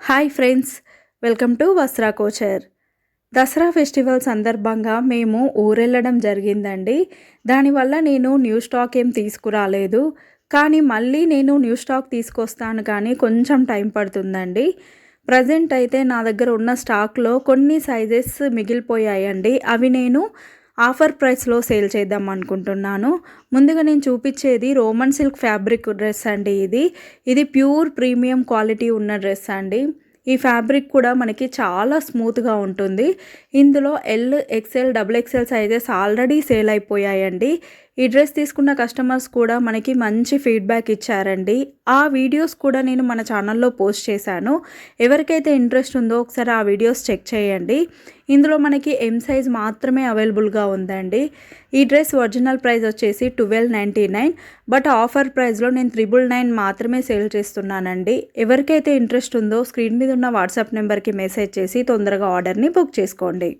Hi friends, welcome to Vastra couture. Dasara festival సందర్భంగా మేము ఊరెళ్ళడం జరిగిందండి. దానివల్ల నేను న్యూ స్టాక్ ఏం తీసుకురాలేదు. కానీ మళ్ళీ నేను న్యూ స్టాక్ తీసుకొస్తాను కానీ కొంచెం టైం పడుతుందండి. ప్రజెంట్ అయితే నా దగ్గర ఉన్న స్టాక్లో కొన్ని సైజెస్ మిగిలిపోయాయండి. అవి నేను ఆఫర్ ప్రైస్లో సేల్ చేద్దాం అనుకుంటున్నాను. ముందుగా నేను చూపించేది రోమన్ సిల్క్ ఫ్యాబ్రిక్ డ్రెస్ అండి. ఇది ప్యూర్ ప్రీమియం క్వాలిటీ ఉన్న డ్రెస్ అండి. ఈ ఫ్యాబ్రిక్ కూడా మనకి చాలా స్మూత్గా ఉంటుంది. ఇందులో L, XL, double XL sizes already sale అయిపోయాయండి. ఈ డ్రెస్ తీసుకున్న కస్టమర్స్ కూడా మనకి మంచి ఫీడ్బ్యాక్ ఇచ్చారండి. ఆ వీడియోస్ కూడా నేను మన ఛానల్లో పోస్ట్ చేశాను. ఎవరికైతే ఇంట్రెస్ట్ ఉందో ఒకసారి ఆ వీడియోస్ చెక్ చేయండి. ఇందులో మనకి ఎం సైజ్ మాత్రమే అవైలబుల్గా ఉందండి. ఈ డ్రెస్ ఒరిజినల్ ప్రైస్ వచ్చేసి 1299, బట్ ఆఫర్ ప్రైస్లో నేను 999 మాత్రమే సేల్ చేస్తున్నానండి. ఎవరికైతే ఇంట్రెస్ట్ ఉందో స్క్రీన్ మీద ఉన్న వాట్సాప్ నెంబర్కి మెసేజ్ చేసి తొందరగా ఆర్డర్ని బుక్ చేసుకోండి.